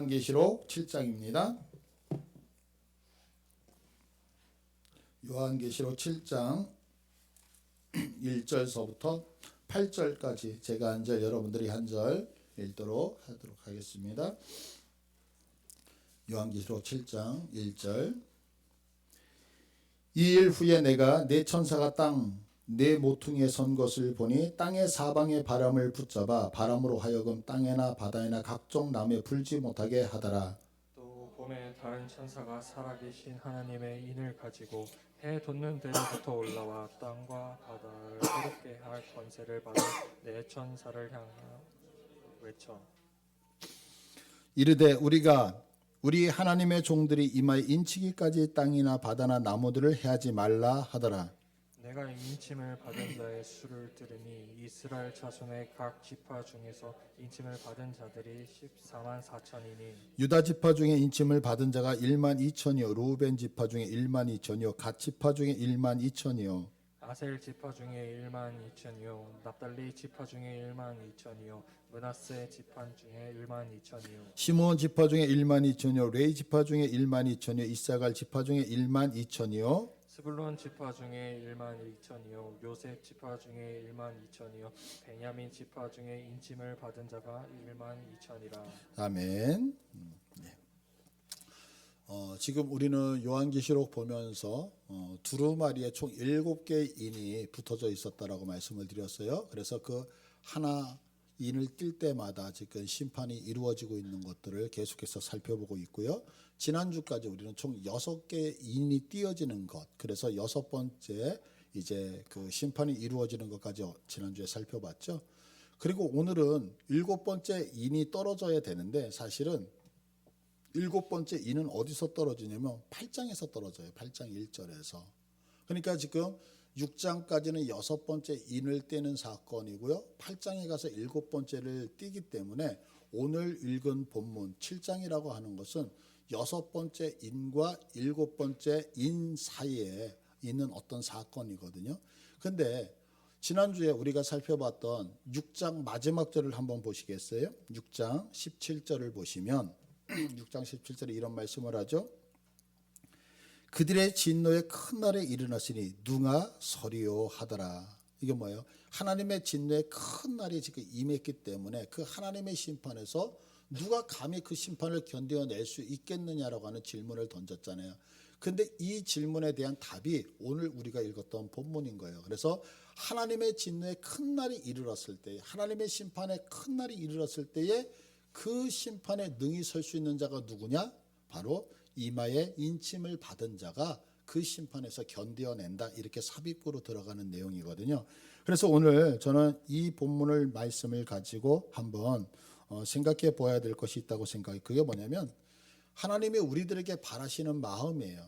요한계시록 7장입니다. 요한계시록 7장 1절서부터 8절까지 제가 한 절 여러분들이 한 절 읽도록 하도록 하겠습니다. 요한계시록 7장 1절. 이 일 후에 내가 내 천사가 내 모퉁이에 선 것을 보니 땅의 사방의 바람을 붙잡아 바람으로 하여금 땅에나 바다에나 각종 나무에 불지 못하게 하더라. 또 봄에 다른 천사가 살아계신 하나님의 인을 가지고 해 돋는 데로부터 올라와 땅과 바다를 새롭게 할 권세를 받은 내 천사를 향하여 외쳐 이르되 우리 하나님의 종들이 이마에 인치기까지 땅이나 바다나 나무들을 해하지 말라 하더라. 내가 인침을 받은 자의 수를 들으니 이스라엘 자손의 각 지파 중에서 인침을 받은 자들이 14만 4천이니 유다 지파 중에 인침을 받은 자가 1만 2천이요 루벤 지파 중에 1만 2천이요 갓 지파 중에 1만 2천이요 아셀 지파 중에 1만 2천이요 납달리 지파 중에 1만 2천이요 므낫세 지파 중에 1만 2천이요 시므온 지파 중에 1만 2천이요 레이 지파 중에 1만 2천이요 이사갈 지파 중에 1만 2천이요 스불론 지파 중에 1만 2천이요 요셉 지파 중에 1만 2천이요 베냐민 지파 중에 인침을 받은 자가 1만 2천이라. 아멘. 네. 지금 우리는 요한계시록 보면서 두루마리에 총 7개의 인이 붙어져 있었다라고 말씀을 드렸어요. 그래서 그 하나 인을 띌 때마다 지금 심판이 이루어지고 있는 것들을 계속해서 살펴보고 있고요. 지난주까지 우리는 총 6개의 인이 띄어지는 것, 그래서 6번째 이제 그 심판이 이루어지는 것까지 지난주에 살펴봤죠. 그리고 오늘은 7번째 인이 떨어져야 되는데 사실은 7번째 인은 어디서 떨어지냐면 8장에서 떨어져요. 8장 1절에서. 그러니까 지금 6장까지는 6번째 인을 떼는 사건이고요. 8장에 가서 7번째를 띄기 때문에 오늘 읽은 본문 7장이라고 하는 것은 6번째 인과 7번째 인 사이에 있는 어떤 사건이거든요. 근데 지난주에 우리가 살펴봤던 6장 마지막 절을 한번 보시겠어요? 6장 17절을 보시면 6장 17절에 이런 말씀을 하죠. 그들의 진노의 큰 날에 일어났으니 누가 서리요 하더라. 이게 뭐예요? 하나님의 진노의 큰 날이 지금 임했기 때문에 그 하나님의 심판에서 누가 감히 그 심판을 견뎌낼 수 있겠느냐라고 하는 질문을 던졌잖아요. 근데 이 질문에 대한 답이 오늘 우리가 읽었던 본문인 거예요. 그래서 하나님의 진노의 큰 날이 이르렀을 때, 하나님의 심판의 큰 날이 이르렀을 때에 그 심판에 능히 설 수 있는 자가 누구냐? 바로 이마에 인침을 받은 자가 그 심판에서 견뎌낸다. 이렇게 삽입구로 들어가는 내용이거든요. 그래서 오늘 저는 이 본문을 말씀을 가지고 한번 생각해 보아야 될 것이 있다고 생각해요. 그게 뭐냐면 하나님이 우리들에게 바라시는 마음이에요.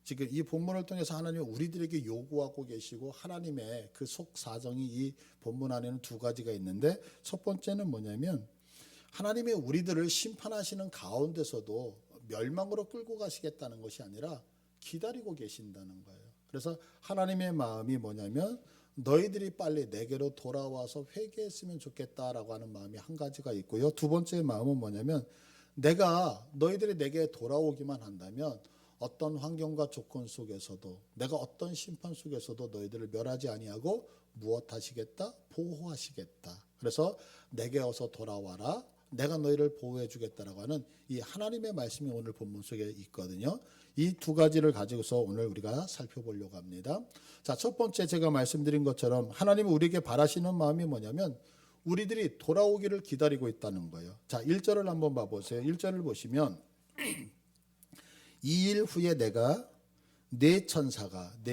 지금 이 본문을 통해서 하나님이 우리들에게 요구하고 계시고 하나님의 그 속사정이 이 본문 안에는 두 가지가 있는데 첫 번째는 뭐냐면 하나님이 우리들을 심판하시는 가운데서도 멸망으로 끌고 가시겠다는 것이 아니라 기다리고 계신다는 거예요. 그래서 하나님의 마음이 뭐냐면 너희들이 빨리 내게로 돌아와서 회개했으면 좋겠다라고 하는 마음이 한 가지가 있고요. 두 번째 마음은 뭐냐면 너희들이 내게 돌아오기만 한다면 어떤 환경과 조건 속에서도 내가 어떤 심판 속에서도 너희들을 멸하지 아니하고 무엇 하시겠다? 보호하시겠다. 그래서 내게 어서 돌아와라. 내가 너희를 보호해 주겠다라고 하는 이 하나님의 말씀이 오늘 본문 속에 있거든요. 이 두 가지를 가지고서 오늘 우리가 살펴보려고 합니다. 자, 첫 번째 제가 말씀드린 것처럼 하나님이 우리에게 바라시는 마음이 뭐냐면 우리들이 돌아오기를 기다리고 있다는 거예요. 자, 1절을 한번 봐보세요. 1절을 보시면 이 일 후에 내가 네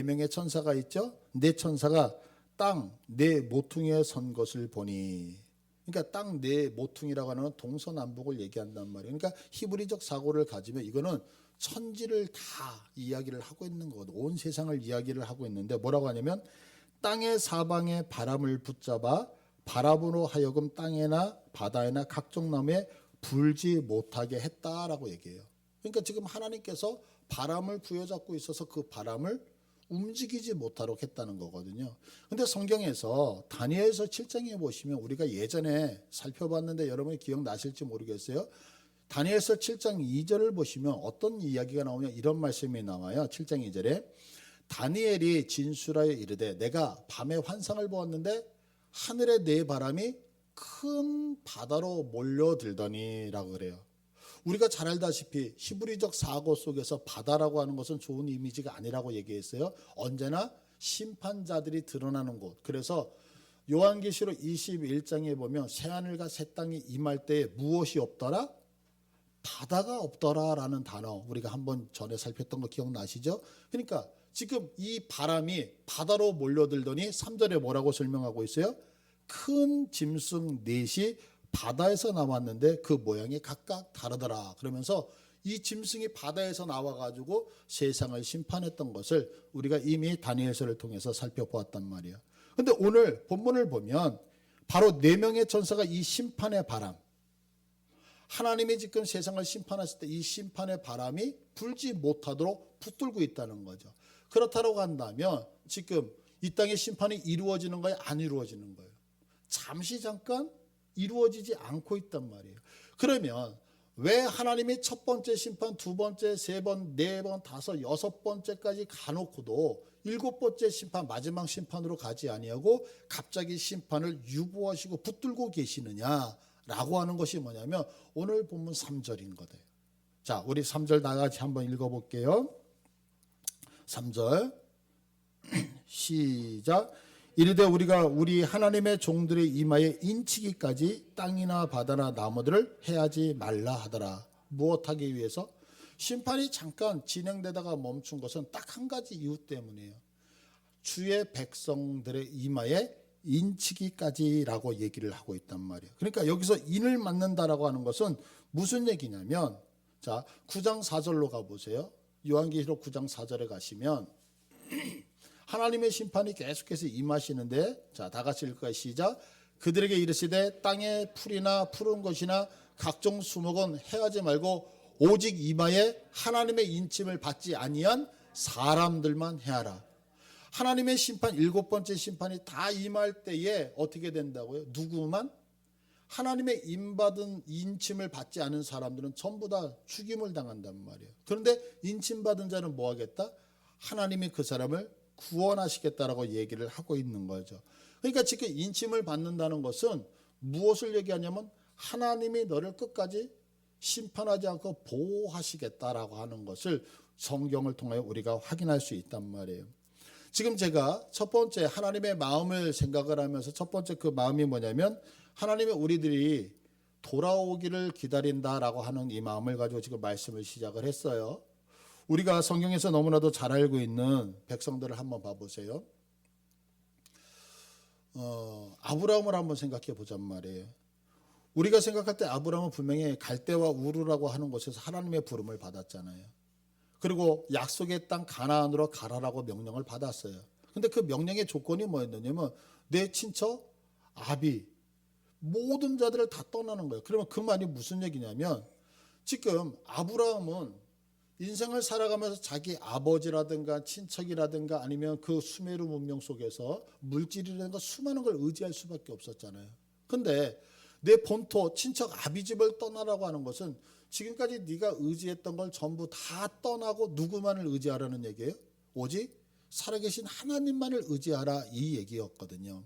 명의 천사가 있죠. 네 천사가 내 모퉁이에 선 것을 보니 그러니까 땅 네 모퉁이라고 하는 동서남북을 얘기한단 말이에요. 그러니까 히브리적 사고를 가지면 이거는 천지를 다 이야기를 하고 있는 거거든요. 온 세상을 이야기를 하고 있는데 뭐라고 하냐면 땅의 사방에 바람을 붙잡아 바람으로 하여금 땅에나 바다에나 각종 나무에 불지 못하게 했다라고 얘기해요. 그러니까 지금 하나님께서 바람을 부여잡고 있어서 그 바람을 움직이지 못하도록 했다는 거거든요. 근데 성경에서 다니엘서 7장에 보시면 우리가 예전에 살펴봤는데 여러분이 기억나실지 모르겠어요. 다니엘서 7장 2절을 보시면 어떤 이야기가 나오냐 이런 말씀이 나와요. 7장 2절에 다니엘이 진술하여 이르되 내가 밤에 환상을 보았는데 하늘에 네 바람이 큰 바다로 몰려들더니라고 그래요. 우리가 잘 알다시피 히브리적 사고 속에서 바다라고 하는 것은 좋은 이미지가 아니라고 얘기했어요. 언제나 심판자들이 드러나는 곳. 그래서 요한계시록 21장에 보면 새하늘과 새 땅이 임할 때에 무엇이 없더라? 바다가 없더라라는 단어 우리가 한번 전에 살폈던 거 기억나시죠? 그러니까 지금 이 바람이 바다로 몰려들더니 3절에 뭐라고 설명하고 있어요? 큰 짐승 넷이 바다에서 나왔는데 그 모양이 각각 다르더라. 그러면서 이 짐승이 바다에서 나와가지고 세상을 심판했던 것을 우리가 이미 다니엘서를 통해서 살펴보았단 말이에요. 근데 오늘 본문을 보면 바로 네 명의 천사가 이 심판의 바람, 하나님이 지금 세상을 심판하실 때 이 심판의 바람이 불지 못하도록 붙들고 있다는 거죠. 그렇다고 한다면 지금 이 땅의 심판이 이루어지는 거예요? 안 이루어지는 거예요? 잠시 잠깐 이루어지지 않고 있단 말이에요. 그러면 왜 하나님이 첫 번째 심판, 두 번째, 세 번, 네 번, 다섯, 여섯 번째까지 가놓고도 일곱 번째 심판, 마지막 심판으로 가지 아니하고 갑자기 심판을 유보하시고 붙들고 계시느냐라고 하는 것이 뭐냐면 오늘 본문 3절인 거예요. 자, 우리 3절 다 같이 한번 읽어볼게요. 3절 시작. 이르되 우리가 우리 하나님의 종들의 이마에 인치기까지 땅이나 바다나 나무들을 해하지 말라 하더라. 무엇하기 위해서? 심판이 잠깐 진행되다가 멈춘 것은 딱 한 가지 이유 때문이에요. 주의 백성들의 이마에 인치기까지라고 얘기를 하고 있단 말이에요. 그러니까 여기서 인을 맞는다라고 하는 것은 무슨 얘기냐면, 자 9장 4절로 가보세요. 요한계시록 9장 4절에 가시면 하나님의 심판이 계속해서 임하시는데, 자 다 같이 읽을까요? 시작. 그들에게 이르시되 땅의 풀이나 푸른 것이나 각종 수목은 해하지 말고 오직 이마에 하나님의 인침을 받지 아니한 사람들만 해하라. 하나님의 심판, 일곱 번째 심판이 다 임할 때에 어떻게 된다고요? 누구만? 하나님의 임받은 인침을 받지 않은 사람들은 전부 다 죽임을 당한단 말이에요. 그런데 인침받은 자는 뭐 하겠다? 하나님이 그 사람을 구원하시겠다라고 얘기를 하고 있는 거죠. 그러니까 지금 인침을 받는다는 것은 무엇을 얘기하냐면 하나님이 너를 끝까지 심판하지 않고 보호하시겠다라고 하는 것을 성경을 통해 우리가 확인할 수 있단 말이에요. 지금 제가 첫 번째 하나님의 마음을 생각을 하면서 첫 번째 그 마음이 뭐냐면 하나님의 우리들이 돌아오기를 기다린다라고 하는 이 마음을 가지고 지금 말씀을 시작을 했어요. 우리가 성경에서 너무나도 잘 알고 있는 백성들을 한번 봐보세요. 아브라함을 한번 생각해 보잔 말이에요. 우리가 생각할 때 아브라함은 분명히 갈대와 우르라고 하는 곳에서 하나님의 부름을 받았잖아요. 그리고 약속의 땅 가나안으로 가라라고 명령을 받았어요. 근데 그 명령의 조건이 뭐였느냐면 내 친척 아비 모든 자들을 다 떠나는 거예요. 그러면 그 말이 무슨 얘기냐면 지금 아브라함은 인생을 살아가면서 자기 아버지라든가 친척이라든가 아니면 그 수메르 문명 속에서 물질이라든가 수많은 걸 의지할 수밖에 없었잖아요. 근데 내 본토 친척 아비 집을 떠나라고 하는 것은 지금까지 네가 의지했던 걸 전부 다 떠나고 누구만을 의지하라는 얘기예요? 오직 살아계신 하나님만을 의지하라 이 얘기였거든요.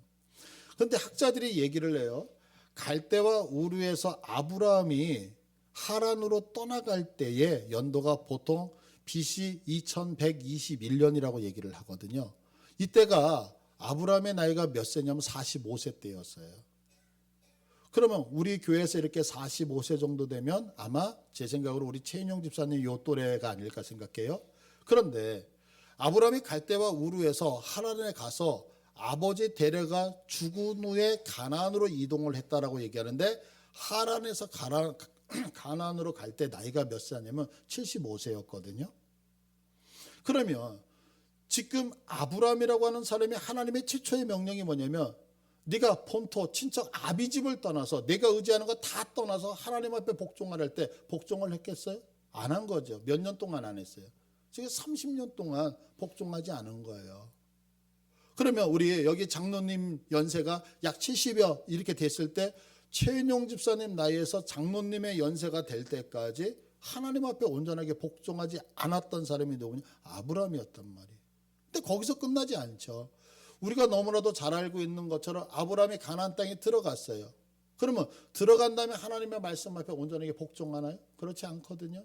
그런데 학자들이 얘기를 해요. 갈대와 우르에서 아브라함이 하란으로 떠나갈 때의 연도가 보통 BC 2121년이라고 얘기를 하거든요. 이때가 아브라함의 나이가 몇 세냐면 45세 때였어요. 그러면 우리 교회에서 이렇게 45세 정도 되면 아마 제 생각으로 우리 최인용 집사님 요 또래가 아닐까 생각해요. 그런데 아브라함이 갈대와 우르에서 하란에 가서 아버지 데려가 죽은 후에 가나안으로 이동을 했다라고 얘기하는데 하란에서 가나안으로 갈 때 나이가 몇 세냐면 75세였거든요. 그러면 지금 아브라함이라고 하는 사람이 하나님의 최초의 명령이 뭐냐면 네가 본토 친척 아비 집을 떠나서 내가 의지하는 거 다 떠나서 하나님 앞에 복종을 할 때 복종을 했겠어요? 안 한 거죠. 몇 년 동안 안 했어요. 지금 30년 동안 복종하지 않은 거예요. 그러면 우리 여기 장로님 연세가 약 70여 이렇게 됐을 때 최인용 집사님 나이에서 장로님의 연세가 될 때까지 하나님 앞에 온전하게 복종하지 않았던 사람이 누구냐? 아브라함이었단 말이에요. 근데 거기서 끝나지 않죠. 우리가 너무나도 잘 알고 있는 것처럼 아브라함이 가나안 땅에 들어갔어요. 그러면 들어간 다음에 하나님의 말씀 앞에 온전하게 복종하나요? 그렇지 않거든요.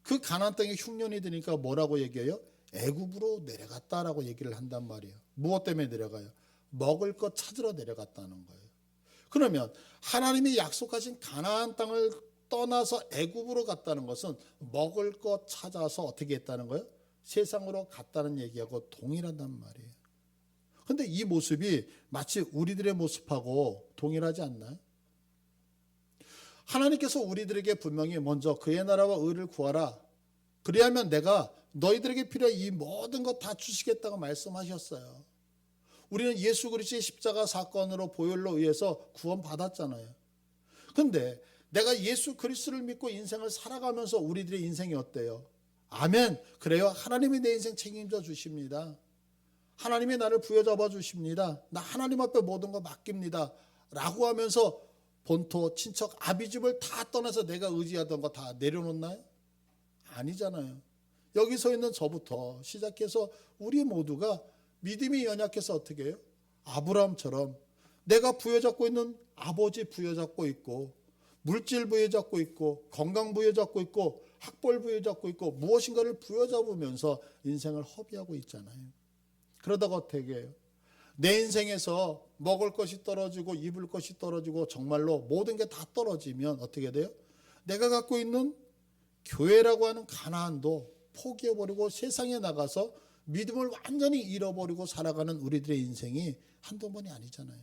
그 가나안 땅에 흉년이 드니까 뭐라고 얘기해요? 애굽으로 내려갔다라고 얘기를 한단 말이에요. 무엇 때문에 내려가요? 먹을 것 찾으러 내려갔다는 거예요. 그러면 하나님이 약속하신 가나안 땅을 떠나서 애굽으로 갔다는 것은 먹을 것 찾아서 어떻게 했다는 거예요? 세상으로 갔다는 얘기하고 동일하단 말이에요. 그런데 이 모습이 마치 우리들의 모습하고 동일하지 않나요? 하나님께서 우리들에게 분명히 먼저 그의 나라와 의를 구하라. 그리하면 내가 너희들에게 필요한 이 모든 것 다 주시겠다고 말씀하셨어요. 우리는 예수 그리스도의 십자가 사건으로 보혈로 의해서 구원받았잖아요. 그런데 내가 예수 그리스도를 믿고 인생을 살아가면서 우리들의 인생이 어때요? 아멘. 그래요. 하나님이 내 인생 책임져 주십니다. 하나님이 나를 부여잡아 주십니다. 나 하나님 앞에 모든 거 맡깁니다. 라고 하면서 본토, 친척, 아비집을 다 떠나서 내가 의지하던 거 다 내려놓나요? 아니잖아요. 여기 서 있는 저부터 시작해서 우리 모두가 믿음이 연약해서 어떻게 해요? 아브라함처럼 내가 부여잡고 있는 아버지 부여잡고 있고 물질 부여잡고 있고 건강 부여잡고 있고 학벌 부여잡고 있고 무엇인가를 부여잡으면서 인생을 허비하고 있잖아요. 그러다가 어떻게 해요? 내 인생에서 먹을 것이 떨어지고 입을 것이 떨어지고 정말로 모든 게 다 떨어지면 어떻게 돼요? 내가 갖고 있는 교회라고 하는 가나안도 포기해버리고 세상에 나가서 믿음을 완전히 잃어버리고 살아가는 우리들의 인생이 한두 번이 아니잖아요.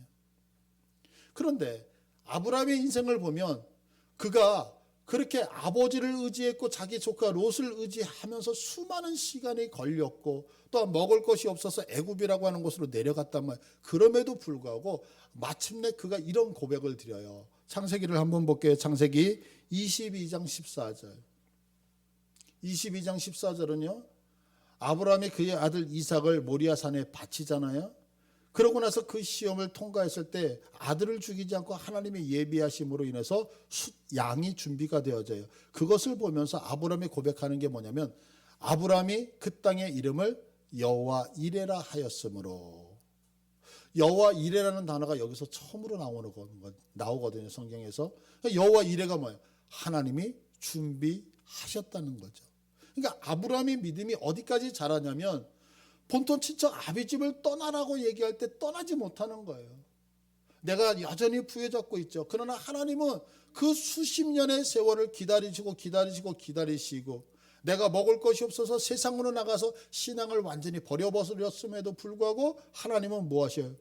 그런데 아브라함의 인생을 보면 그가 그렇게 아버지를 의지했고 자기 조카 롯을 의지하면서 수많은 시간이 걸렸고 또한 먹을 것이 없어서 애굽이라고 하는 곳으로 내려갔단 말이에요. 그럼에도 불구하고 마침내 그가 이런 고백을 드려요. 창세기를 한번 볼게요. 창세기 22장 14절. 22장 14절은요. 아브라함이 그의 아들 이삭을 모리아산에 바치잖아요. 그러고 나서 그 시험을 통과했을 때 아들을 죽이지 않고 하나님의 예비하심으로 인해서 양이 준비가 되어져요. 그것을 보면서 아브라함이 고백하는 게 뭐냐면 아브라함이 그 땅의 이름을 여호와 이레라 하였으므로. 여호와 이레라는 단어가 여기서 처음으로 나오거든요. 성경에서. 여호와 이레가 뭐예요? 하나님이 준비하셨다는 거죠. 그러니까 아브라함의 믿음이 어디까지 자라냐면 본토 친척 아비집을 떠나라고 얘기할 때 떠나지 못하는 거예요. 내가 여전히 부여잡고 있죠. 그러나 하나님은 그 수십 년의 세월을 기다리시고 내가 먹을 것이 없어서 세상으로 나가서 신앙을 완전히 버려버렸음에도 불구하고 하나님은 뭐 하셔요?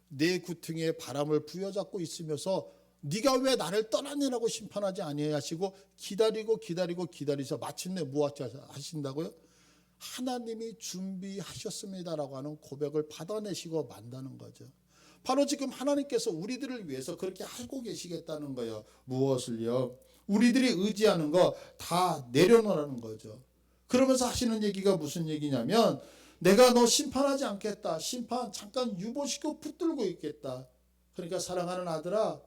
내 구퉁이에 바람을 부여잡고 있으면서 네가 왜 나를 떠났느냐고 심판하지 아니하시고 기다리셔 마침내 뭐 하신다고요? 하나님이 준비하셨습니다라고 하는 고백을 받아내시고 만다는 거죠. 바로 지금 하나님께서 우리들을 위해서 그렇게 하고 계시겠다는 거예요. 무엇을요? 우리들이 의지하는 거 다 내려놓으라는 거죠. 그러면서 하시는 얘기가 무슨 얘기냐면 내가 너 심판하지 않겠다. 심판 잠깐 유보시키고 붙들고 있겠다. 그러니까 사랑하는 아들아,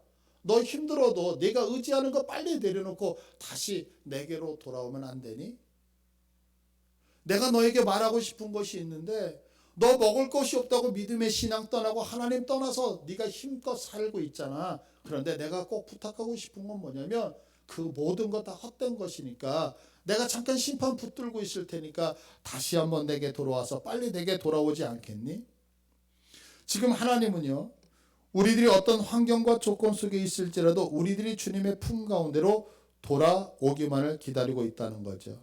너 힘들어도 내가 의지하는 거 빨리 내려놓고 다시 내게로 돌아오면 안 되니? 내가 너에게 말하고 싶은 것이 있는데 너 먹을 것이 없다고 믿음의 신앙 떠나고 하나님 떠나서 네가 힘껏 살고 있잖아. 그런데 내가 꼭 부탁하고 싶은 건 뭐냐면 그 모든 것 다 헛된 것이니까 내가 잠깐 심판 붙들고 있을 테니까 다시 한번 내게 돌아와서 빨리 내게 돌아오지 않겠니? 지금 하나님은요. 우리들이 어떤 환경과 조건 속에 있을지라도 우리들이 주님의 품 가운데로 돌아오기만을 기다리고 있다는 거죠.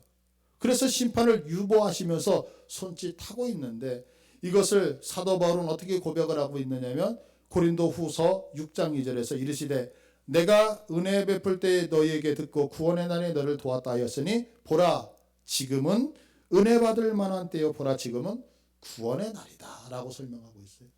그래서 심판을 유보하시면서 손짓하고 있는데 이것을 사도 바울은 어떻게 고백을 하고 있느냐면 고린도 후서 6장 2절에서 이르시되 내가 은혜 베풀 때에 너희에게 듣고 구원의 날에 너를 도왔다 하였으니 보라 지금은 은혜 받을 만한 때요 보라 지금은 구원의 날이다 라고 설명하고 있어요.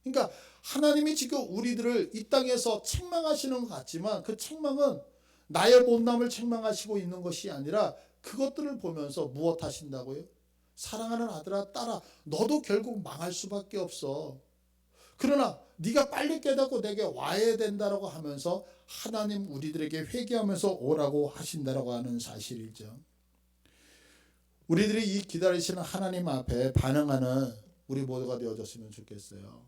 그러니까 하나님이 지금 우리들을 이 땅에서 책망하시는 것 같지만 그 책망은 나의 못남을 책망하시고 있는 것이 아니라 그것들을 보면서 무엇 하신다고요? 사랑하는 아들아 딸아 너도 결국 망할 수밖에 없어. 그러나 네가 빨리 깨닫고 내게 와야 된다라고 하면서 하나님 우리들에게 회개하면서 오라고 하신다라고 하는 사실이죠. 우리들이 이 기다리시는 하나님 앞에 반응하는 우리 모두가 되어졌으면 좋겠어요.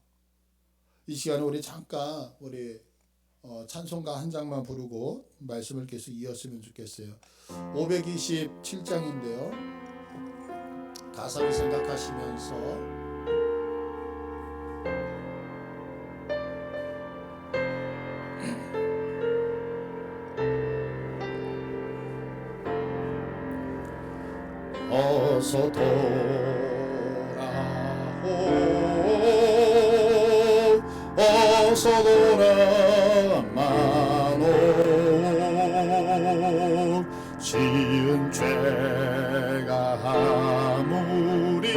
이 시간에 우리 잠깐 우리 찬송가 한 장만 부르고 말씀을 계속 이었으면 좋겠어요. 527장인데요. 가사를 생각하시면서 어서 돌아오 어서 돌아마노 지은 죄가 아무리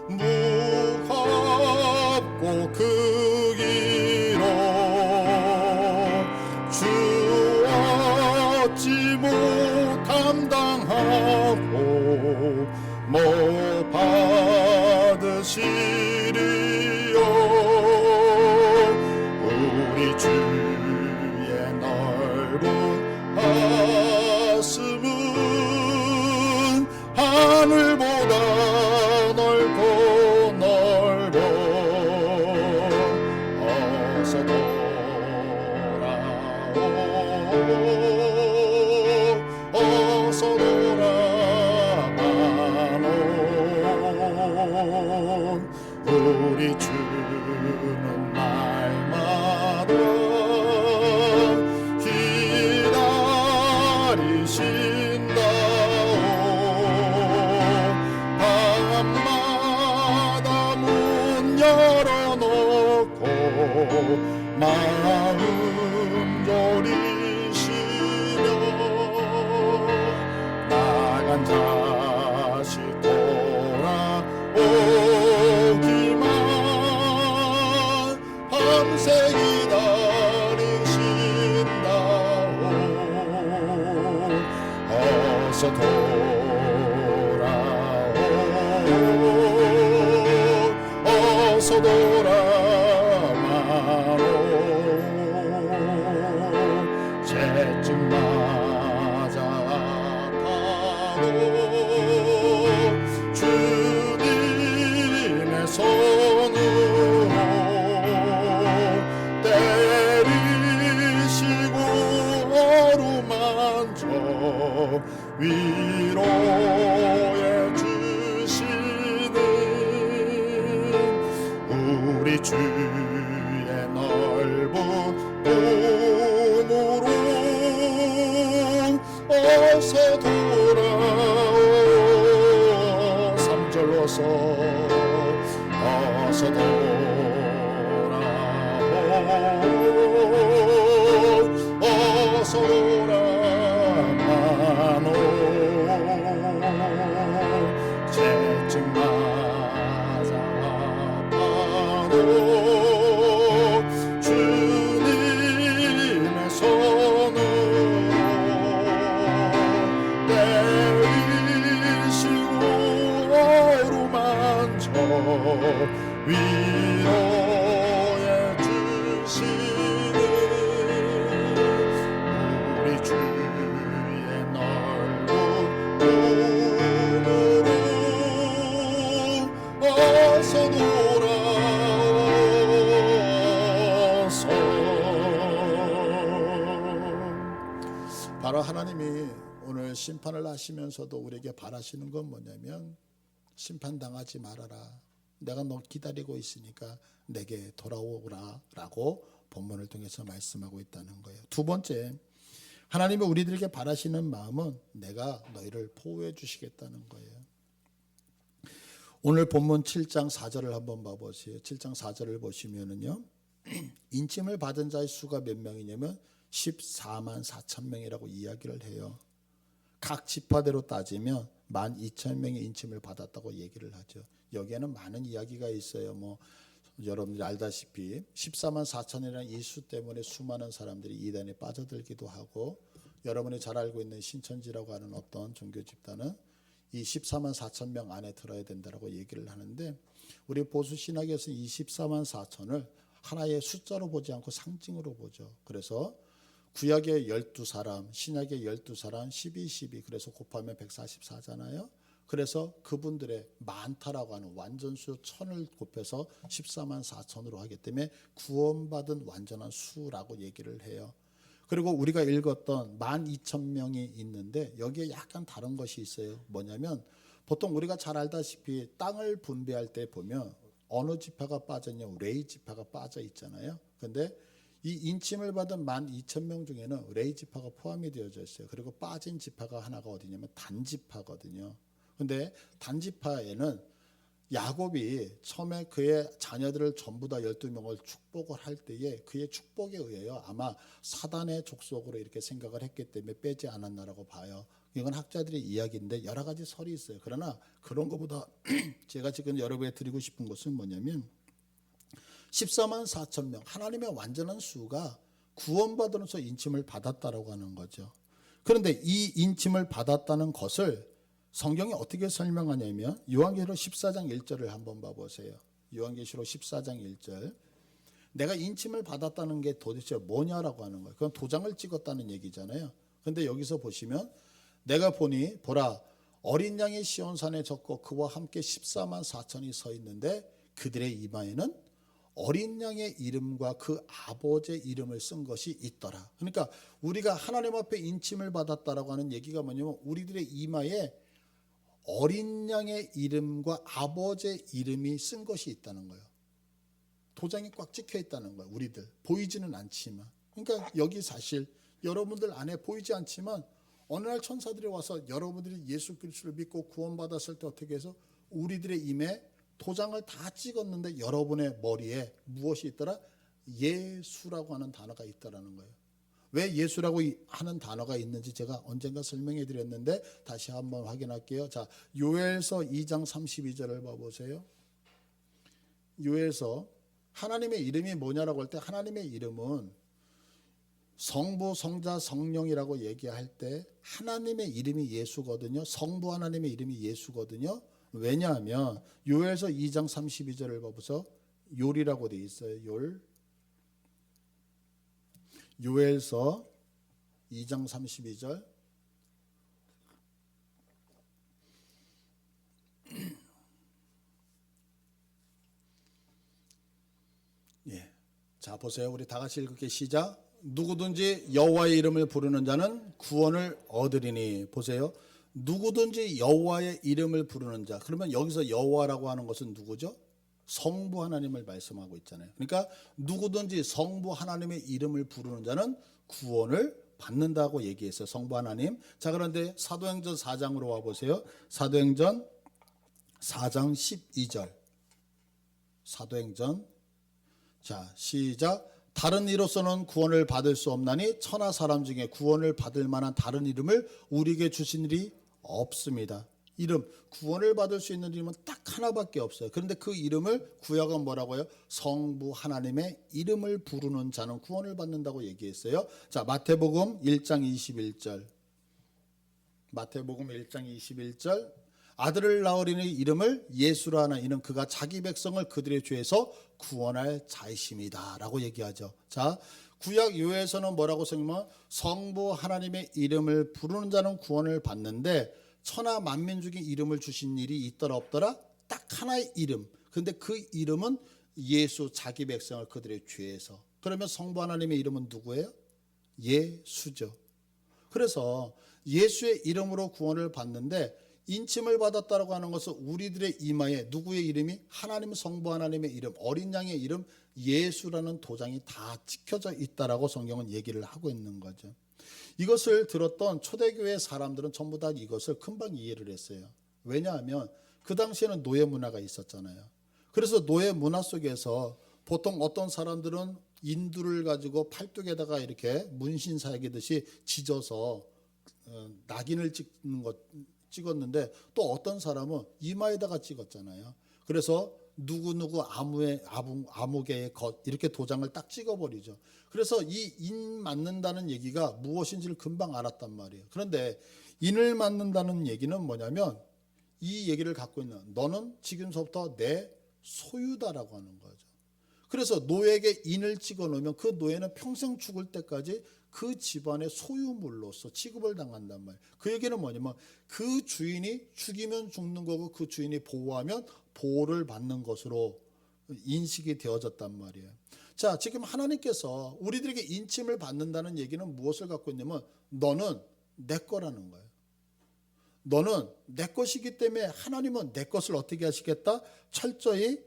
무겁고 크기로 주 얻지 감당하고 못 받으시리요. 우리 주의 넓은 가슴은 하늘보다 넓고 넓어 어서 돌아오 어서 돌아가노 우리 주는 날마다 기다리신다오 밤마다 문 열어놓고 마음 졸이시며 나간 자식 돌아오기만 밤새 기다리신다오 어서 돌아오 어서 돌아마노 죄증 맞아 아파도 주님의 손으로 때리시고 어루만져 위로해 주시는 우리 주의 넓은 꿈으로 어서 돌아오 3절로 어서 돌아오 어서 돌아가노 죄증 맞아 아파도 주님의 손으로 때리시고 어루만져 위로해 주시는 우리 주의 넓은 꿈으로 어서 돌아오소. 바로 하나님이 오늘 심판을 하시면서도 우리에게 바라시는 건 뭐냐면 심판당하지 말아라. 내가 너 기다리고 있으니까 내게 돌아오라 라고 본문을 통해서 말씀하고 있다는 거예요. 두 번째, 하나님이 우리들에게 바라시는 마음은 내가 너희를 보호해 주시겠다는 거예요. 오늘 본문 7장 4절을 한번 봐보세요. 7장 4절을 보시면은요, 인침을 받은 자의 수가 몇 명이냐면 14만 4천 명이라고 이야기를 해요. 각 지파대로 따지면 12,000명의 인침을 받았다고 얘기를 하죠. 여기에는 많은 이야기가 있어요. 뭐 여러분들이 알다시피 14만 4천이라는 이 수 때문에 수많은 사람들이 이단에 빠져들기도 하고, 여러분이 잘 알고 있는 신천지라고 하는 어떤 종교 집단은 이 14만 4천 명 안에 들어야 된다라고 얘기를 하는데, 우리 보수 신학에서 이 14만 4천을 하나의 숫자로 보지 않고 상징으로 보죠. 그래서 구약의 12사람, 신약의 12사람, 12, 12, 그래서 곱하면 144잖아요. 그래서 그분들의 많다라고 하는 완전수 1000을 곱해서 14만 4천으로 하기 때문에 구원받은 완전한 수라고 얘기를 해요. 그리고 우리가 읽었던 12,000명이 있는데 여기에 약간 다른 것이 있어요. 뭐냐면 보통 우리가 잘 알다시피 땅을 분배할 때 보면 어느 지파가 빠졌냐, 레위 지파가 빠져 있잖아요. 근데 이 인침을 받은 12,000명 중에는 레위 지파가 포함이 되어져 있어요. 그리고 빠진 지파가 하나가 어디냐면 단지파거든요. 근데 단지파에는 야곱이 처음에 그의 자녀들을 전부 다 12명을 축복을 할 때에 그의 축복에 의하여 아마 사단의 족속으로 이렇게 생각을 했기 때문에 빼지 않았나라고 봐요. 이건 학자들의 이야기인데 여러 가지 설이 있어요. 그러나 그런 것보다 제가 지금 여러분에 드리고 싶은 것은 뭐냐면 14만 4천 명, 하나님의 완전한 수가 구원받으면서 인침을 받았다라고 하는 거죠. 그런데 이 인침을 받았다는 것을 성경이 어떻게 설명하냐면 요한계시록 14장 1절을 한번 봐보세요. 요한계시록 14장 1절. 내가 인침을 받았다는 게 도대체 뭐냐라고 하는 거예요. 그건 도장을 찍었다는 얘기잖아요. 그런데 여기서 보시면 내가 보니 보라 어린 양이 시온산에 졌고 그와 함께 14만 4천이 서 있는데 그들의 이마에는 어린 양의 이름과 그 아버지의 이름을 쓴 것이 있더라. 그러니까 우리가 하나님 앞에 인침을 받았다라고 하는 얘기가 뭐냐면 우리들의 이마에 어린 양의 이름과 아버지의 이름이 쓴 것이 있다는 거예요. 도장이 꽉 찍혀 있다는 거예요. 우리들 보이지는 않지만. 그러니까 여기 사실 여러분들 안에 보이지 않지만 어느 날 천사들이 와서 여러분들이 예수 그리스도를 믿고 구원받았을 때 어떻게 해서 우리들의 임에 도장을 다 찍었는데 여러분의 머리에 무엇이 있더라? 예수라고 하는 단어가 있다라는 거예요. 왜 예수라고 하는 단어가 있는지 제가 언젠가 설명해 드렸는데 다시 한번 확인할게요. 자, 요엘서 2장 32절을 봐보세요. 요엘서 하나님의 이름이 뭐냐라고 할 때 하나님의 이름은 성부, 성자, 성령이라고 얘기할 때 하나님의 이름이 예수거든요. 성부 하나님의 이름이 예수거든요. 왜냐하면 요엘서 2장 32절을 봐보세요. 욜이라고 돼 있어요. 욜. 요엘서 2장 32절. 예. 자, 보세요. 우리 다 같이 읽을게. 시작. 누구든지 여호와의 이름을 부르는 자는 구원을 얻으리니. 보세요. 누구든지 여호와의 이름을 부르는 자. 그러면 여기서 여호와라고 하는 것은 누구죠? 성부 하나님을 말씀하고 있잖아요. 그러니까 누구든지 성부 하나님의 이름을 부르는 자는 구원을 받는다고 얘기했어요. 성부 하나님. 자, 그런데 사도행전 4장으로 와보세요. 사도행전 4장 12절. 사도행전. 자, 시작. 다른 이로서는 구원을 받을 수 없나니 천하 사람 중에 구원을 받을 만한 다른 이름을 우리에게 주신 일이 없습니다. 이름, 구원을 받을 수 있는 이름은 딱 하나밖에 없어요. 그런데 그 이름을 구약은 뭐라고요? 성부 하나님의 이름을 부르는 자는 구원을 받는다고 얘기했어요. 자, 마태복음 1장 21절. 마태복음 1장 21절. 아들을 낳으리니 이름을 예수라 하나 이는 그가 자기 백성을 그들의 죄에서 구원할 자이심이다 라고 얘기하죠. 자, 구약 요에서는 뭐라고 설명하면 성부 하나님의 이름을 부르는 자는 구원을 받는데 천하 만민 중에 이름을 주신 일이 있더라 없더라? 딱 하나의 이름. 그런데 그 이름은 예수, 자기 백성을 그들의 죄에서. 그러면 성부 하나님의 이름은 누구예요? 예수죠. 그래서 예수의 이름으로 구원을 받는데 인침을 받았다라고 하는 것은 우리들의 이마에 누구의 이름이? 하나님 성부 하나님의 이름, 어린 양의 이름 예수라는 도장이 다 찍혀져 있다라고 성경은 얘기를 하고 있는 거죠. 이것을 들었던 초대교회 사람들은 전부 다 이것을 금방 이해를 했어요. 왜냐하면 그 당시에는 노예 문화가 있었잖아요. 그래서 노예 문화 속에서 보통 어떤 사람들은 인두를 가지고 팔뚝에다가 이렇게 문신 사기듯이 찢어서 낙인을 찍었는데 또 어떤 사람은 이마에다가 찍었잖아요. 그래서 누구누구 아무개의 것 이렇게 도장을 딱 찍어버리죠. 그래서 이 인 맞는다는 얘기가 무엇인지를 금방 알았단 말이에요. 그런데 인을 맞는다는 얘기는 뭐냐면 이 얘기를 갖고 있는, 너는 지금서부터 내 소유다라고 하는 거죠. 그래서 노예에게 인을 찍어 놓으면 그 노예는 평생 죽을 때까지 그 집안의 소유물로서 취급을 당한단 말이에요. 그 얘기는 뭐냐면 그 주인이 죽이면 죽는 거고 그 주인이 보호하면 보호를 받는 것으로 인식이 되어졌단 말이에요. 자, 지금 하나님께서 우리들에게 인침을 받는다는 얘기는 무엇을 갖고 있냐면 너는 내 거라는 거예요. 너는 내 것이기 때문에 하나님은 내 것을 어떻게 하시겠다? 철저히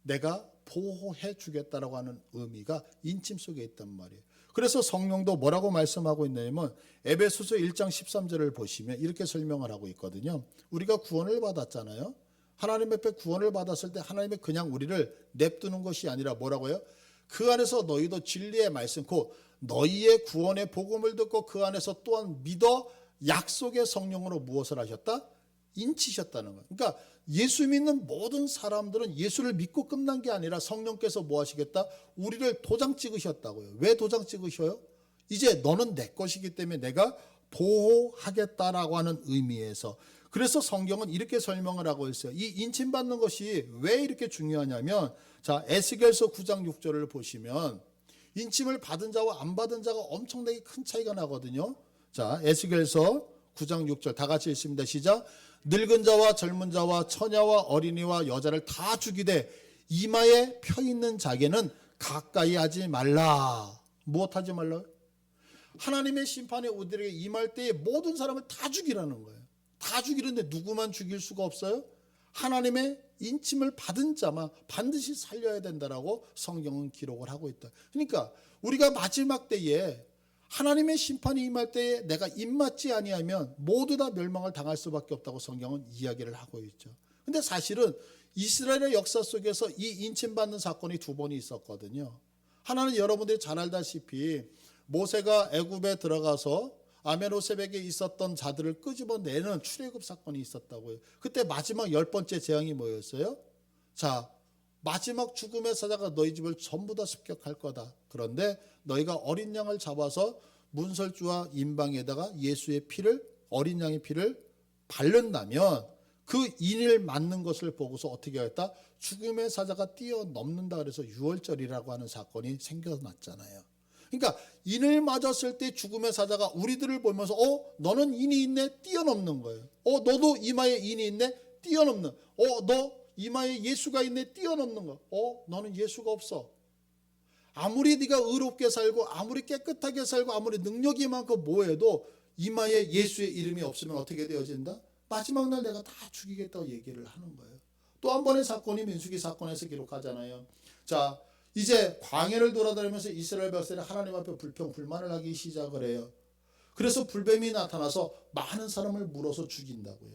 내가 보호해 주겠다라고 하는 의미가 인침 속에 있단 말이에요. 그래서 성령도 뭐라고 말씀하고 있냐면 에베소서 1장 13절을 보시면 이렇게 설명을 하고 있거든요. 우리가 구원을 받았잖아요. 하나님 앞에 구원을 받았을 때 하나님이 그냥 우리를 냅두는 것이 아니라 뭐라고요? 그 안에서 너희도 진리의 말씀, 곧 너희의 구원의 복음을 듣고 그 안에서 또한 믿어 약속의 성령으로 무엇을 하셨다? 인치셨다는 거예요. 그러니까 예수 믿는 모든 사람들은 예수를 믿고 끝난 게 아니라 성령께서 뭐 하시겠다? 우리를 도장 찍으셨다고요. 왜 도장 찍으셔요? 이제 너는 내 것이기 때문에 내가 보호하겠다라고 하는 의미에서. 그래서 성경은 이렇게 설명을 하고 있어요. 이 인침받는 것이 왜 이렇게 중요하냐면, 자, 에스겔서 9장 6절을 보시면 인침을 받은 자와 안 받은 자가 엄청나게 큰 차이가 나거든요. 자, 에스겔서 9장 6절 다 같이 읽습니다. 시작. 늙은 자와 젊은 자와 처녀와 어린이와 여자를 다 죽이되 이마에 펴 있는 자에게는 가까이 하지 말라. 무엇 하지 말라요? 하나님의 심판에 우리에게 임할 때에 모든 사람을 다 죽이라는 거예요. 다 죽이는데 누구만 죽일 수가 없어요? 하나님의 인침을 받은 자만 반드시 살려야 된다라고 성경은 기록을 하고 있다. 그러니까 우리가 마지막 때에 하나님의 심판이 임할 때에 내가 입맞지 아니하면 모두 다 멸망을 당할 수밖에 없다고 성경은 이야기를 하고 있죠. 근데 사실은 이스라엘의 역사 속에서 이 인침받는 사건이 두 번이 있었거든요. 하나는 여러분들이 잘 알다시피 모세가 애굽에 들어가서 아메노셉에게 있었던 자들을 끄집어내는 출애굽 사건이 있었다고요. 그때 마지막 10번째 재앙이 뭐였어요? 자, 마지막 죽음의 사자가 너희 집을 전부 다 습격할 거다. 그런데 너희가 어린 양을 잡아서 문설주와 임방에다가 예수의 피를, 어린 양의 피를 바른다면 그 인을 맞는 것을 보고서 어떻게 하겠다? 죽음의 사자가 뛰어넘는다. 그래서 유월절이라고 하는 사건이 생겨났잖아요. 그러니까 인을 맞았을 때 죽음의 사자가 우리들을 보면서 너는 인이 있네? 뛰어넘는 거예요. 너도 이마에 인이 있네? 뛰어넘는. 너 이마에 예수가 있네? 뛰어넘는 거. 너는 예수가 없어. 아무리 네가 의롭게 살고 아무리 깨끗하게 살고 아무리 능력이 많고 뭐해도 이마에 예수의 이름이 없으면 어떻게 되어진다? 마지막 날 내가 다 죽이겠다고 얘기를 하는 거예요. 또 한 번의 사건이 민수기 사건에서 기록하잖아요. 자, 이제 광야를 돌아다니면서 이스라엘 백성이 하나님 앞에 불평불만을 하기 시작을 해요. 그래서 불뱀이 나타나서 많은 사람을 물어서 죽인다고요.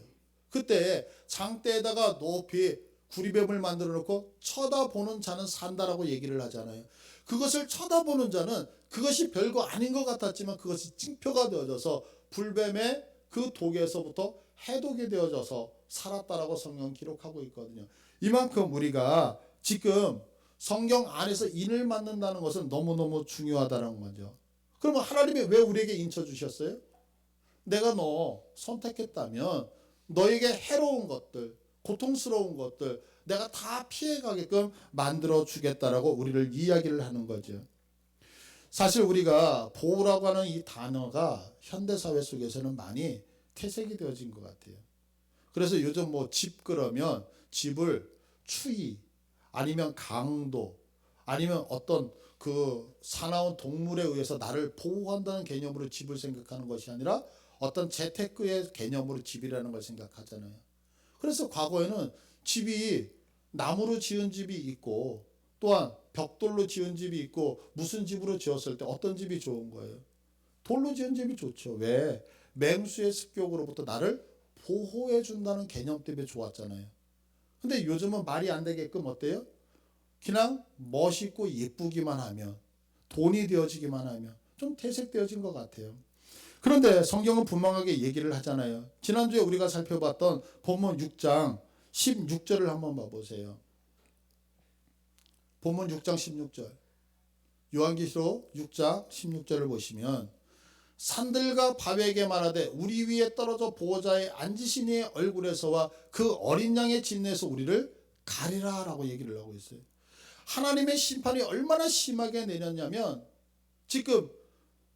그때 장대에다가 높이 구리뱀을 만들어 놓고 쳐다보는 자는 산다라고 얘기를 하잖아요. 그것을 쳐다보는 자는 그것이 별거 아닌 것 같았지만 그것이 징표가 되어져서 불뱀의 그 독에서부터 해독이 되어져서 살았다라고 성경 기록하고 있거든요. 이만큼 우리가 지금 성경 안에서 인을 맞는다는 것은 너무너무 중요하다는 거죠. 그러면 하나님이 왜 우리에게 인쳐 주셨어요? 내가 너 선택했다면 너에게 해로운 것들, 고통스러운 것들 내가 다 피해가게끔 만들어 주겠다라고 우리를 이야기를 하는 거죠. 사실 우리가 보호라고 하는 이 단어가 현대사회 속에서는 많이 퇴색이 되어진 것 같아요. 그래서 요즘 집 그러면 집을 추위 아니면 강도 아니면 어떤 그 사나운 동물에 의해서 나를 보호한다는 개념으로 집을 생각하는 것이 아니라 어떤 재테크의 개념으로 집이라는 걸 생각하잖아요. 그래서 과거에는 집이 나무로 지은 집이 있고 또한 벽돌로 지은 집이 있고 무슨 집으로 지었을 때 어떤 집이 좋은 거예요? 돌로 지은 집이 좋죠. 왜? 맹수의 습격으로부터 나를 보호해 준다는 개념 때문에 좋았잖아요. 근데 요즘은 말이 안 되게끔 어때요? 그냥 멋있고 예쁘기만 하면 돈이 되어지기만 하면 좀 퇴색되어진 것 같아요. 그런데 성경은 분명하게 얘기를 하잖아요. 지난주에 우리가 살펴봤던 본문 6장 16절을 한번 봐보세요. 본문 6장 16절 요한계시록 6장 16절을 보시면 산들과 바위에게 말하되 우리 위에 떨어져 보호자의 앉으신 이의 얼굴에서와 그 어린 양의 진노에서 우리를 가리라 라고 얘기를 하고 있어요. 하나님의 심판이 얼마나 심하게 내렸냐면 지금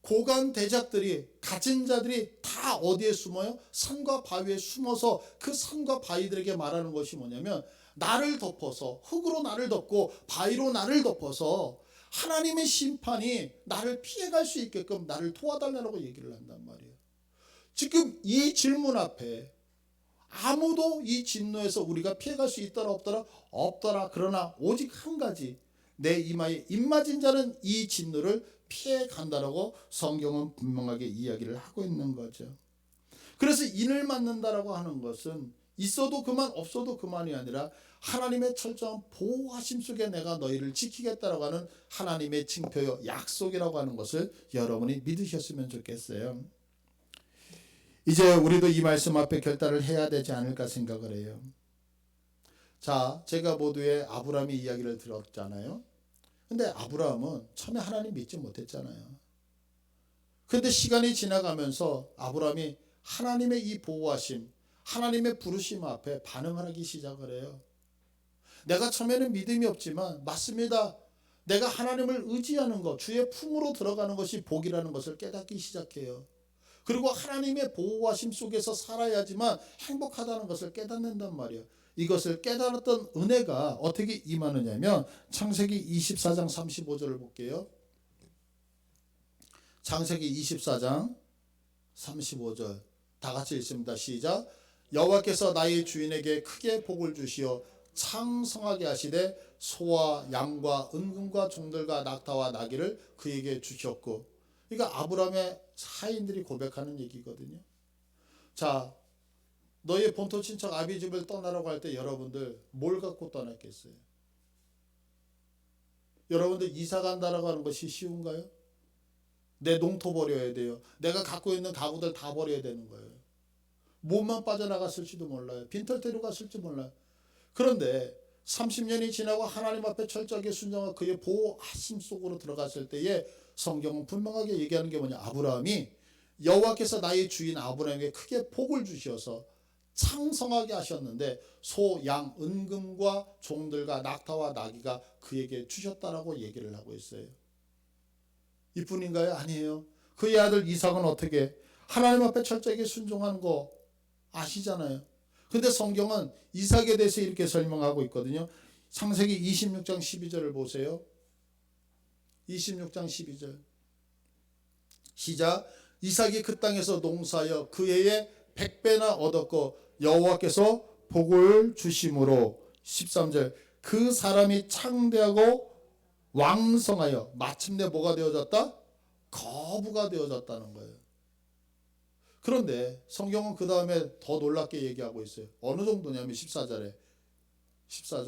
고관 대작들이 가진 자들이 다 어디에 숨어요? 산과 바위에 숨어서 그 산과 바위들에게 말하는 것이 뭐냐면 나를 덮어서 흙으로 나를 덮고 바위로 나를 덮어서 하나님의 심판이 나를 피해갈 수 있게끔 나를 도와달라고 얘기를 한단 말이에요. 지금 이 질문 앞에 아무도 이 진노에서 우리가 피해갈 수 있더라 없더라? 없더라. 그러나 오직 한 가지, 내 이마에 입맞은 자는 이 진노를 피해 간다라고 성경은 분명하게 이야기를 하고 있는 거죠. 그래서 인을 맞는다라고 하는 것은 있어도 그만 없어도 그만이 아니라 하나님의 철저한 보호하심 속에 내가 너희를 지키겠다라고 하는 하나님의 징표요 약속이라고 하는 것을 여러분이 믿으셨으면 좋겠어요. 이제 우리도 이 말씀 앞에 결단을 해야 되지 않을까 생각을 해요. 자, 제가 모두의 아브라함의 이야기를 들었잖아요. 근데 아브라함은 처음에 하나님 믿지 못했잖아요. 그런데 시간이 지나가면서 아브라함이 하나님의 이 보호하심, 하나님의 부르심 앞에 반응을 하기 시작을 해요. 내가 처음에는 믿음이 없지만 맞습니다. 내가 하나님을 의지하는 것, 주의 품으로 들어가는 것이 복이라는 것을 깨닫기 시작해요. 그리고 하나님의 보호하심 속에서 살아야지만 행복하다는 것을 깨닫는단 말이에요. 이것을 깨달았던 은혜가 어떻게 임하느냐면 창세기 24장 35절을 볼게요. 창세기 24장 35절 다 같이 읽습니다. 시작. 여호와께서 나의 주인에게 크게 복을 주시어 창성하게 하시되 소와 양과 은금과 종들과 낙타와 나귀를 그에게 주셨고, 그러니까 아브라함의 하인들이 고백하는 얘기거든요. 자, 너의 본토 친척 아비 집을 떠나라고 할 때 여러분들 뭘 갖고 떠났겠어요? 여러분들 이사 간다라고 하는 것이 쉬운가요? 내 농토 버려야 돼요. 내가 갖고 있는 가구들 다 버려야 되는 거예요. 몸만 빠져나갔을지도 몰라요. 빈털터리로 갔을지 몰라요. 그런데 30년이 지나고 하나님 앞에 철저하게 순종하고 그의 보호하심 속으로 들어갔을 때에 성경은 분명하게 얘기하는 게 뭐냐. 아브라함이 여호와께서 나의 주인 아브라함에게 크게 복을 주셔서 창성하게 하셨는데 소, 양, 은금과 종들과 낙타와 나귀가 그에게 주셨다라고 얘기를 하고 있어요. 이뿐인가요? 아니에요. 그의 아들 이삭은 어떻게 하나님 앞에 철저하게 순종한 거 아시잖아요. 근데 성경은 이삭에 대해서 이렇게 설명하고 있거든요. 창세기 26장 12절을 보세요. 26장 12절 시작. 이삭이 그 땅에서 농사하여 그 해에 100배나 얻었고 여호와께서 복을 주심으로 13절 그 사람이 창대하고 왕성하여 마침내 뭐가 되어졌다? 거부가 되어졌다는 거예요. 그런데 성경은 그 다음에 더 놀랍게 얘기하고 있어요. 어느 정도냐면 14절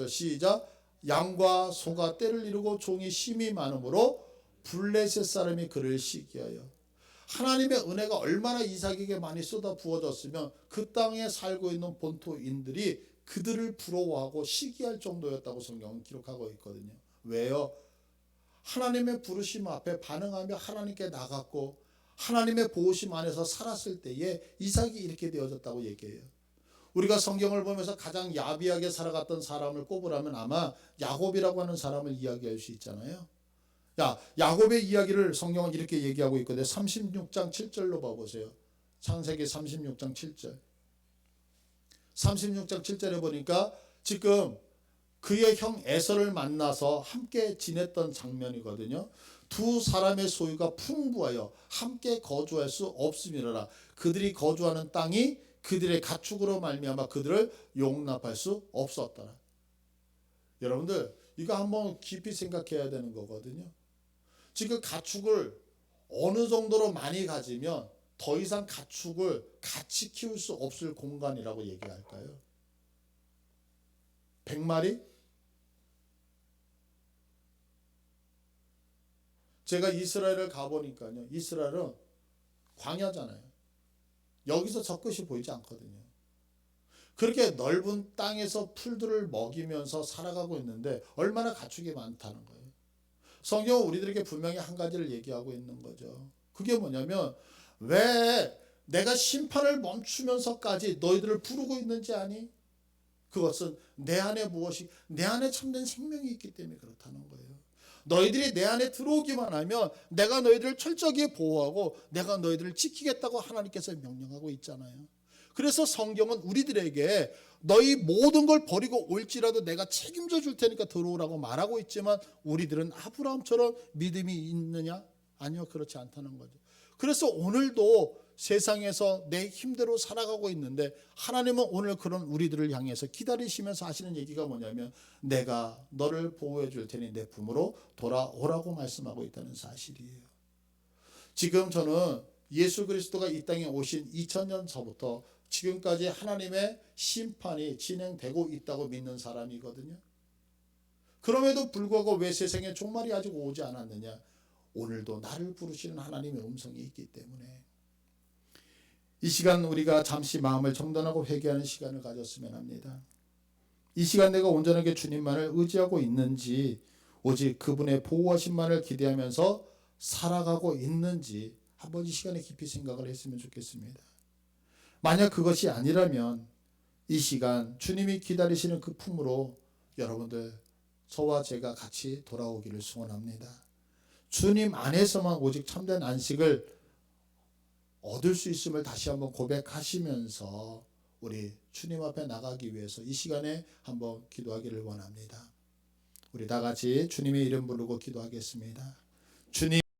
시작. 양과 소가 떼를 이루고 종이 심이 많으므로 블레셋 사람이 그를 시기하여. 하나님의 은혜가 얼마나 이삭에게 많이 쏟아 부어졌으면 그 땅에 살고 있는 본토인들이 그들을 부러워하고 시기할 정도였다고 성경은 기록하고 있거든요. 왜요? 하나님의 부르심 앞에 반응하며 하나님께 나갔고 하나님의 보호심 안에서 살았을 때에 이삭이 이렇게 되어졌다고 얘기해요. 우리가 성경을 보면서 가장 야비하게 살아갔던 사람을 꼽으라면 아마 야곱이라고 하는 사람을 이야기할 수 있잖아요. 야곱의 이야기를 성경은 이렇게 얘기하고 있거든요. 36장 7절로 봐보세요. 창세기 36장 7절 36장 7절에 보니까 지금 그의 형 에서를 만나서 함께 지냈던 장면이거든요. 두 사람의 소유가 풍부하여 함께 거주할 수 없음이라. 그들이 거주하는 땅이 그들의 가축으로 말미암아 그들을 용납할 수 없었더라. 여러분들 이거 한번 깊이 생각해야 되는 거거든요. 지금 가축을 어느 정도로 많이 가지면 더 이상 가축을 같이 키울 수 없을 공간이라고 얘기할까요? 100마리? 제가 이스라엘을 가보니까요. 이스라엘은 광야잖아요. 여기서 저 끝이 보이지 않거든요. 그렇게 넓은 땅에서 풀들을 먹이면서 살아가고 있는데 얼마나 가축이 많다는 거예요. 성경은 우리들에게 분명히 한 가지를 얘기하고 있는 거죠. 그게 뭐냐면 왜 내가 심판을 멈추면서까지 너희들을 부르고 있는지 아니? 그것은 내 안에 내 안에 참된 생명이 있기 때문에 그렇다는 거예요. 너희들이 내 안에 들어오기만 하면 내가 너희들을 철저히 보호하고 내가 너희들을 지키겠다고 하나님께서 명령하고 있잖아요. 그래서 성경은 우리들에게 너희 모든 걸 버리고 올지라도 내가 책임져 줄 테니까 들어오라고 말하고 있지만 우리들은 아브라함처럼 믿음이 있느냐? 아니요, 그렇지 않다는 거죠. 그래서 오늘도 세상에서 내 힘대로 살아가고 있는데 하나님은 오늘 그런 우리들을 향해서 기다리시면서 하시는 얘기가 뭐냐면 내가 너를 보호해 줄 테니 내 품으로 돌아오라고 말씀하고 있다는 사실이에요. 지금 저는 예수 그리스도가 이 땅에 오신 2000년 전부터 지금까지 하나님의 심판이 진행되고 있다고 믿는 사람이거든요. 그럼에도 불구하고 왜 세상에 종말이 아직 오지 않았느냐? 오늘도 나를 부르시는 하나님의 음성이 있기 때문에 이 시간 우리가 잠시 마음을 정돈하고 회개하는 시간을 가졌으면 합니다. 이 시간 내가 온전하게 주님만을 의지하고 있는지 오직 그분의 보호하심만을 기대하면서 살아가고 있는지 한번 이 시간에 깊이 생각을 했으면 좋겠습니다. 만약 그것이 아니라면 이 시간 주님이 기다리시는 그 품으로 여러분들 저와 제가 같이 돌아오기를 소원합니다. 주님 안에서만 오직 참된 안식을 얻을 수 있음을 다시 한번 고백하시면서 우리 주님 앞에 나가기 위해서 이 시간에 한번 기도하기를 원합니다. 우리 다 같이 주님의 이름 부르고 기도하겠습니다. 주님